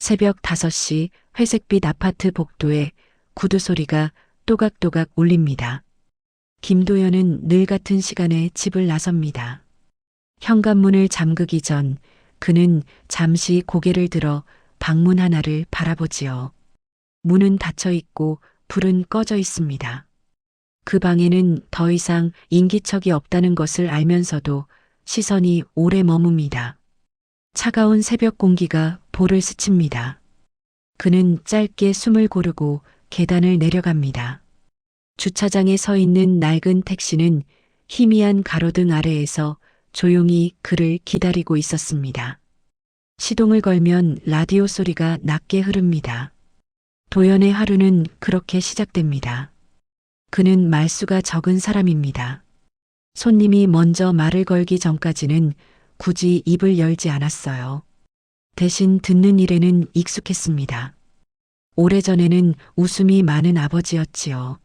새벽 5시 회색빛 아파트 복도에 구두 소리가 또각또각 울립니다. 김도연은 늘 같은 시간에 집을 나섭니다. 현관문을 잠그기 전 그는 잠시 고개를 들어 방문 하나를 바라보지요. 문은 닫혀 있고 불은 꺼져 있습니다. 그 방에는 더 이상 인기척이 없다는 것을 알면서도 시선이 오래 머뭅니다. 차가운 새벽 공기가 볼을 스칩니다. 그는 짧게 숨을 고르고 계단을 내려갑니다. 주차장에 서 있는 낡은 택시는 희미한 가로등 아래에서 조용히 그를 기다리고 있었습니다. 시동을 걸면 라디오 소리가 낮게 흐릅니다. 도연의 하루는 그렇게 시작됩니다. 그는 말수가 적은 사람입니다. 손님이 먼저 말을 걸기 전까지는 굳이 입을 열지 않았어요. 대신 듣는 일에는 익숙했습니다. 오래전에는 웃음이 많은 아버지였지요.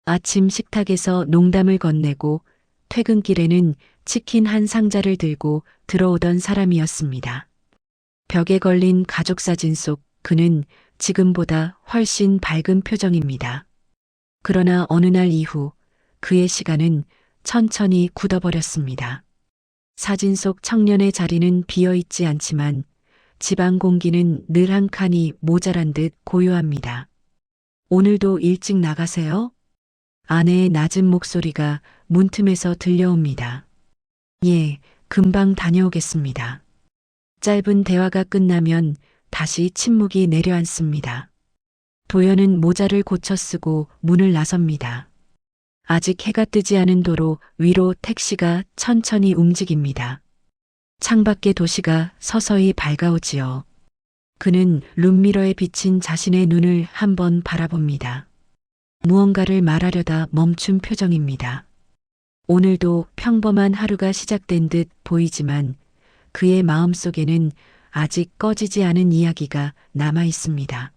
아침 식탁에서 농담을 건네고 퇴근길에는 치킨 한 상자를 들고 들어오던 사람이었습니다. 벽에 걸린 가족 사진 속 그는 지금보다 훨씬 밝은 표정입니다. 그러나 어느 날 이후 그의 시간은 천천히 굳어버렸습니다. 사진 속 청년의 자리는 비어있지 않지만 집안 공기는 늘 한 칸이 모자란 듯 고요합니다. 오늘도 일찍 나가세요? 아내의 낮은 목소리가 문틈에서 들려옵니다. 예, 금방 다녀오겠습니다. 짧은 대화가 끝나면 다시 침묵이 내려앉습니다. 도연은 모자를 고쳐 쓰고 문을 나섭니다. 아직 해가 뜨지 않은 도로 위로 택시가 천천히 움직입니다. 창밖의 도시가 서서히 밝아오지요. 그는 룸미러에 비친 자신의 눈을 한번 바라봅니다. 무언가를 말하려다 멈춘 표정입니다. 오늘도 평범한 하루가 시작된 듯 보이지만 그의 마음속에는 아직 꺼지지 않은 이야기가 남아 있습니다.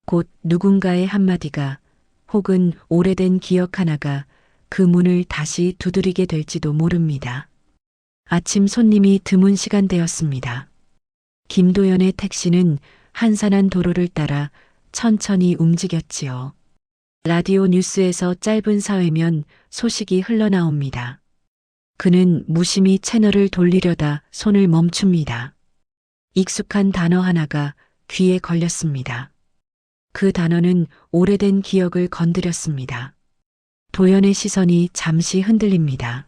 곧 누군가의 한마디가 혹은 오래된 기억 하나가 그 문을 다시 두드리게 될지도 모릅니다. 아침 손님이 드문 시간대였습니다. 김도연의 택시는 한산한 도로를 따라 천천히 움직였지요. 라디오 뉴스에서 짧은 사회면 소식이 흘러나옵니다. 그는 무심히 채널을 돌리려다 손을 멈춥니다. 익숙한 단어 하나가 귀에 걸렸습니다. 그 단어는 오래된 기억을 건드렸습니다. 도연의 시선이 잠시 흔들립니다.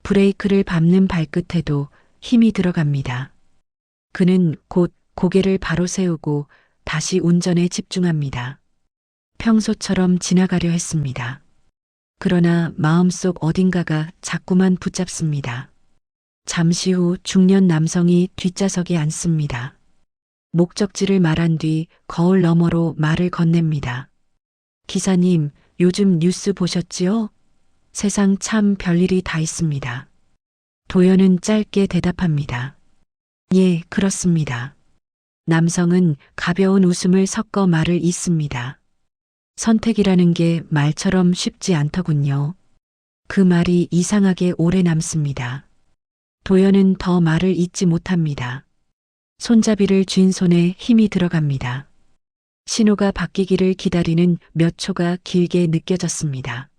브레이크를 밟는 발끝에도 힘이 들어갑니다. 그는 곧 고개를 바로 세우고 다시 운전에 집중합니다. 평소처럼 지나가려 했습니다. 그러나 마음속 어딘가가 자꾸만 붙잡습니다. 잠시 후 중년 남성이 뒷좌석에 앉습니다. 목적지를 말한 뒤 거울 너머로 말을 건넵니다. 기사님, 요즘 뉴스 보셨지요? 세상 참 별일이 다 있습니다. 도연은 짧게 대답합니다. 예, 그렇습니다. 남성은 가벼운 웃음을 섞어 말을 잇습니다. 선택이라는 게 말처럼 쉽지 않더군요. 그 말이 이상하게 오래 남습니다. 도연은 더 말을 잇지 못합니다. 손잡이를 쥔 손에 힘이 들어갑니다. 신호가 바뀌기를 기다리는 몇 초가 길게 느껴졌습니다.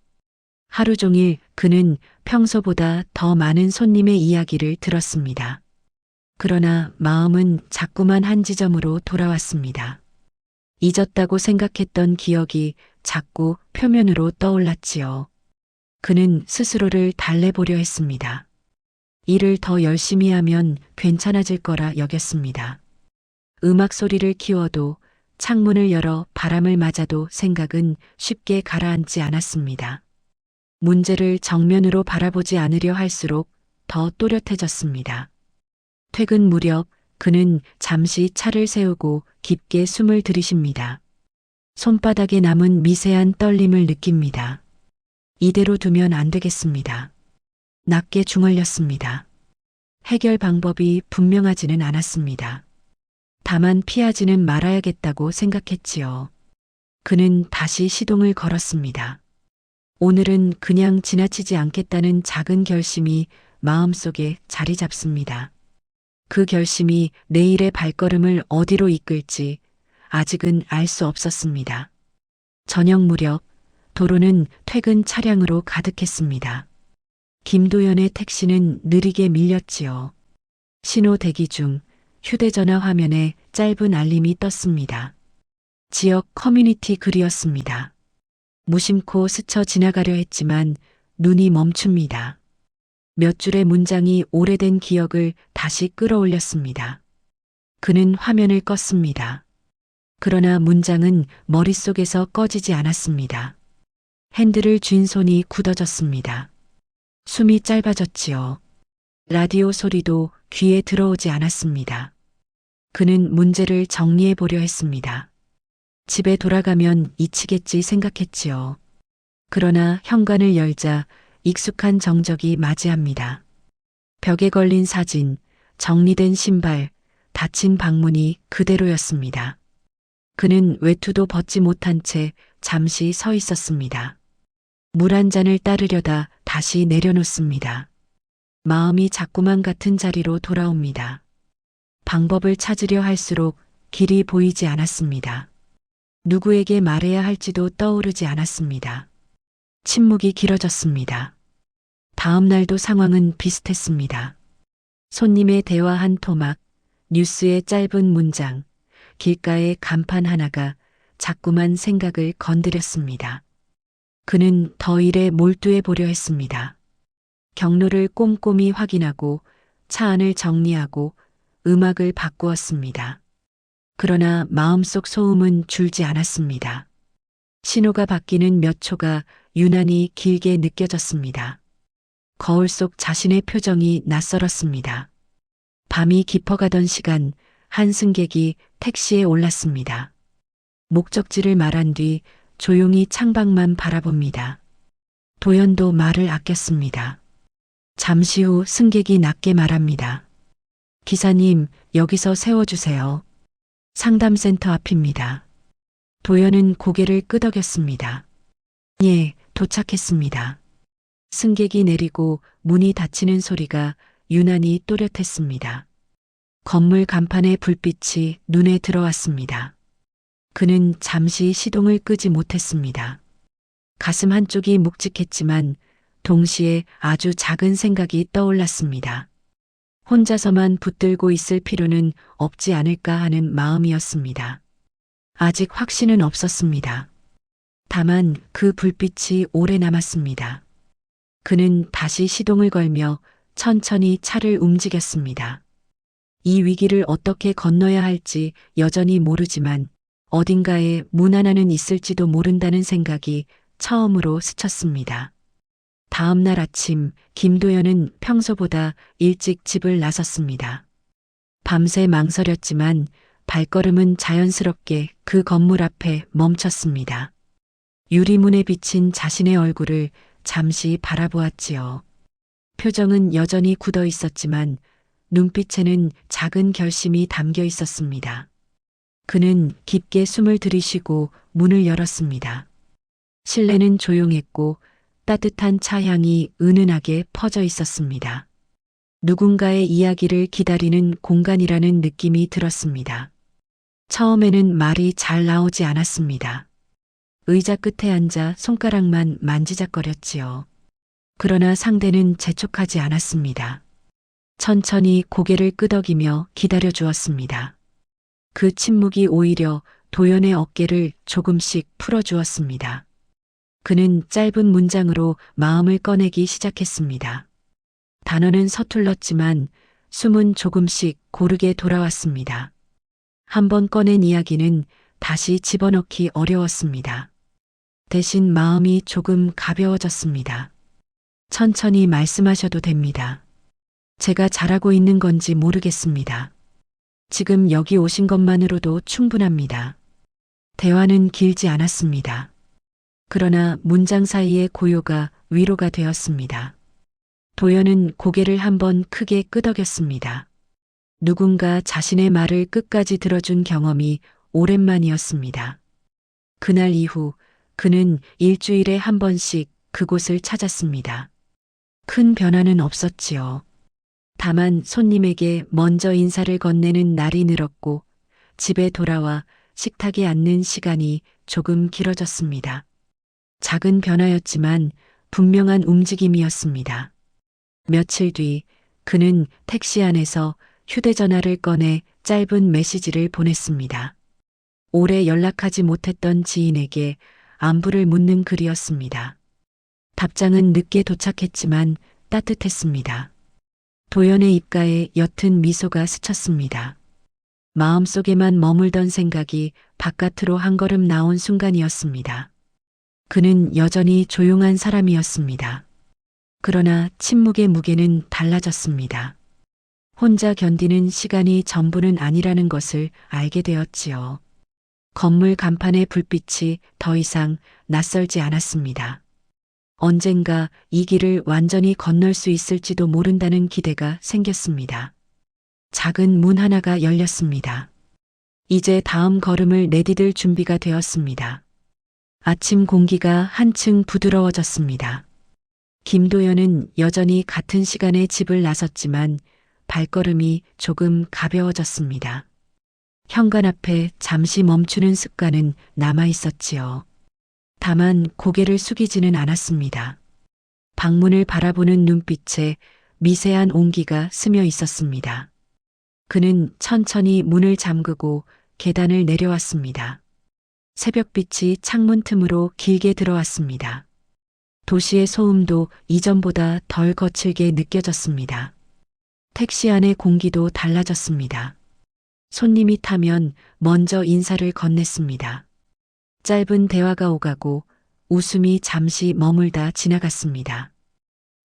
하루 종일 그는 평소보다 더 많은 손님의 이야기를 들었습니다. 그러나 마음은 자꾸만 한 지점으로 돌아왔습니다. 잊었다고 생각했던 기억이 자꾸 표면으로 떠올랐지요. 그는 스스로를 달래보려 했습니다. 일을 더 열심히 하면 괜찮아질 거라 여겼습니다. 음악 소리를 키워도 창문을 열어 바람을 맞아도 생각은 쉽게 가라앉지 않았습니다. 문제를 정면으로 바라보지 않으려 할수록 더 또렷해졌습니다. 퇴근 무렵 그는 잠시 차를 세우고 깊게 숨을 들이쉽니다. 손바닥에 남은 미세한 떨림을 느낍니다. 이대로 두면 안 되겠습니다. 낮게 중얼렸습니다. 해결 방법이 분명하지는 않았습니다. 다만 피하지는 말아야겠다고 생각했지요. 그는 다시 시동을 걸었습니다. 오늘은 그냥 지나치지 않겠다는 작은 결심이 마음속에 자리 잡습니다. 그 결심이 내일의 발걸음을 어디로 이끌지 아직은 알 수 없었습니다. 저녁 무렵 도로는 퇴근 차량으로 가득했습니다. 김도연의 택시는 느리게 밀렸지요. 신호 대기 중 휴대전화 화면에 짧은 알림이 떴습니다. 지역 커뮤니티 글이었습니다. 무심코 스쳐 지나가려 했지만 눈이 멈춥니다. 몇 줄의 문장이 오래된 기억을 다시 끌어올렸습니다. 그는 화면을 껐습니다. 그러나 문장은 머릿속에서 꺼지지 않았습니다. 핸들을 쥔 손이 굳어졌습니다. 숨이 짧아졌지요. 라디오 소리도 귀에 들어오지 않았습니다. 그는 문제를 정리해 보려 했습니다. 집에 돌아가면 잊히겠지 생각했지요. 그러나 현관을 열자 익숙한 정적이 맞이합니다. 벽에 걸린 사진, 정리된 신발, 닫힌 방문이 그대로였습니다. 그는 외투도 벗지 못한 채 잠시 서 있었습니다. 물 한 잔을 따르려다 다시 내려놓습니다. 마음이 자꾸만 같은 자리로 돌아옵니다. 방법을 찾으려 할수록 길이 보이지 않았습니다. 누구에게 말해야 할지도 떠오르지 않았습니다. 침묵이 길어졌습니다. 다음 날도 상황은 비슷했습니다. 손님의 대화 한 토막, 뉴스의 짧은 문장, 길가의 간판 하나가 자꾸만 생각을 건드렸습니다. 그는 더 일에 몰두해 보려 했습니다. 경로를 꼼꼼히 확인하고 차 안을 정리하고 음악을 바꾸었습니다. 그러나 마음속 소음은 줄지 않았습니다. 신호가 바뀌는 몇 초가 유난히 길게 느껴졌습니다. 거울 속 자신의 표정이 낯설었습니다. 밤이 깊어가던 시간 한 승객이 택시에 올랐습니다. 목적지를 말한 뒤 조용히 창밖만 바라봅니다. 도연도 말을 아꼈습니다. 잠시 후 승객이 낮게 말합니다. 기사님, 여기서 세워주세요. 상담센터 앞입니다. 도연은 고개를 끄덕였습니다. 예, 도착했습니다. 승객이 내리고 문이 닫히는 소리가 유난히 또렷했습니다. 건물 간판의 불빛이 눈에 들어왔습니다. 그는 잠시 시동을 끄지 못했습니다. 가슴 한쪽이 묵직했지만 동시에 아주 작은 생각이 떠올랐습니다. 혼자서만 붙들고 있을 필요는 없지 않을까 하는 마음이었습니다. 아직 확신은 없었습니다. 다만 그 불빛이 오래 남았습니다. 그는 다시 시동을 걸며 천천히 차를 움직였습니다. 이 위기를 어떻게 건너야 할지 여전히 모르지만 어딘가에 문 하나는 있을지도 모른다는 생각이 처음으로 스쳤습니다. 다음 날 아침 김도연은 평소보다 일찍 집을 나섰습니다. 밤새 망설였지만 발걸음은 자연스럽게 그 건물 앞에 멈췄습니다. 유리문에 비친 자신의 얼굴을 잠시 바라보았지요. 표정은 여전히 굳어 있었지만 눈빛에는 작은 결심이 담겨 있었습니다. 그는 깊게 숨을 들이쉬고 문을 열었습니다. 실내는 조용했고 따뜻한 차향이 은은하게 퍼져 있었습니다. 누군가의 이야기를 기다리는 공간이라는 느낌이 들었습니다. 처음에는 말이 잘 나오지 않았습니다. 의자 끝에 앉아 손가락만 만지작거렸지요. 그러나 상대는 재촉하지 않았습니다. 천천히 고개를 끄덕이며 기다려 주었습니다. 그 침묵이 오히려 도연의 어깨를 조금씩 풀어주었습니다. 그는 짧은 문장으로 마음을 꺼내기 시작했습니다. 단어는 서툴렀지만 숨은 조금씩 고르게 돌아왔습니다. 한번 꺼낸 이야기는 다시 집어넣기 어려웠습니다. 대신 마음이 조금 가벼워졌습니다. 천천히 말씀하셔도 됩니다. 제가 잘하고 있는 건지 모르겠습니다. 지금 여기 오신 것만으로도 충분합니다. 대화는 길지 않았습니다. 그러나 문장 사이의 고요가 위로가 되었습니다. 도연은 고개를 한번 크게 끄덕였습니다. 누군가 자신의 말을 끝까지 들어준 경험이 오랜만이었습니다. 그날 이후 그는 일주일에 한 번씩 그곳을 찾았습니다. 큰 변화는 없었지요. 다만 손님에게 먼저 인사를 건네는 날이 늘었고 집에 돌아와 식탁에 앉는 시간이 조금 길어졌습니다. 작은 변화였지만 분명한 움직임이었습니다. 며칠 뒤 그는 택시 안에서 휴대전화를 꺼내 짧은 메시지를 보냈습니다. 오래 연락하지 못했던 지인에게 안부를 묻는 글이었습니다. 답장은 늦게 도착했지만 따뜻했습니다. 도연의 입가에 옅은 미소가 스쳤습니다. 마음속에만 머물던 생각이 바깥으로 한 걸음 나온 순간이었습니다. 그는 여전히 조용한 사람이었습니다. 그러나 침묵의 무게는 달라졌습니다. 혼자 견디는 시간이 전부는 아니라는 것을 알게 되었지요. 건물 간판의 불빛이 더 이상 낯설지 않았습니다. 언젠가 이 길을 완전히 건널 수 있을지도 모른다는 기대가 생겼습니다. 작은 문 하나가 열렸습니다. 이제 다음 걸음을 내디딜 준비가 되었습니다. 아침 공기가 한층 부드러워졌습니다. 김도연은 여전히 같은 시간에 집을 나섰지만 발걸음이 조금 가벼워졌습니다. 현관 앞에 잠시 멈추는 습관은 남아 있었지요. 다만 고개를 숙이지는 않았습니다. 방문을 바라보는 눈빛에 미세한 온기가 스며 있었습니다. 그는 천천히 문을 잠그고 계단을 내려왔습니다. 새벽빛이 창문 틈으로 길게 들어왔습니다. 도시의 소음도 이전보다 덜 거칠게 느껴졌습니다. 택시 안의 공기도 달라졌습니다. 손님이 타면 먼저 인사를 건넸습니다. 짧은 대화가 오가고 웃음이 잠시 머물다 지나갔습니다.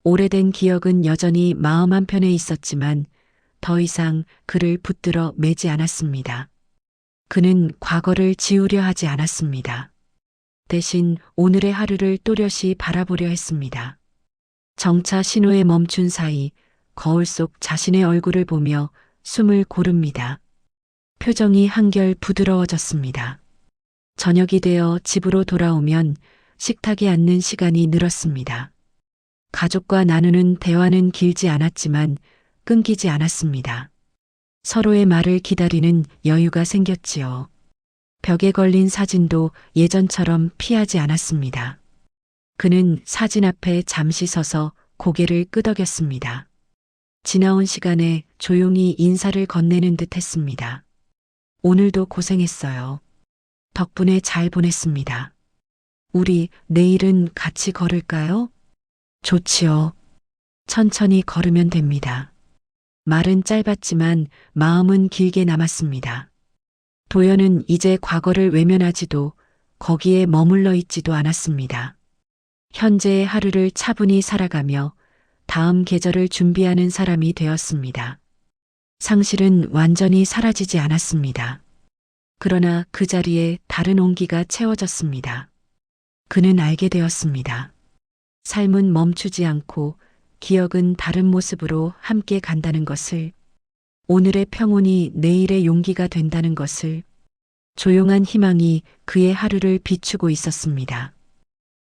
오래된 기억은 여전히 마음 한편에 있었지만 더 이상 그를 붙들어 매지 않았습니다. 그는 과거를 지우려 하지 않았습니다. 대신 오늘의 하루를 또렷이 바라보려 했습니다. 정차 신호에 멈춘 사이 거울 속 자신의 얼굴을 보며 숨을 고릅니다. 표정이 한결 부드러워졌습니다. 저녁이 되어 집으로 돌아오면 식탁에 앉는 시간이 늘었습니다. 가족과 나누는 대화는 길지 않았지만 끊기지 않았습니다. 서로의 말을 기다리는 여유가 생겼지요. 벽에 걸린 사진도 예전처럼 피하지 않았습니다. 그는 사진 앞에 잠시 서서 고개를 끄덕였습니다. 지나온 시간에 조용히 인사를 건네는 듯 했습니다. 오늘도 고생했어요. 덕분에 잘 보냈습니다. 우리 내일은 같이 걸을까요? 좋지요. 천천히 걸으면 됩니다. 말은 짧았지만 마음은 길게 남았습니다. 도연은 이제 과거를 외면하지도 거기에 머물러 있지도 않았습니다. 현재의 하루를 차분히 살아가며 다음 계절을 준비하는 사람이 되었습니다. 상실은 완전히 사라지지 않았습니다. 그러나 그 자리에 다른 온기가 채워졌습니다. 그는 알게 되었습니다. 삶은 멈추지 않고 기억은 다른 모습으로 함께 간다는 것을, 오늘의 평온이 내일의 용기가 된다는 것을, 조용한 희망이 그의 하루를 비추고 있었습니다.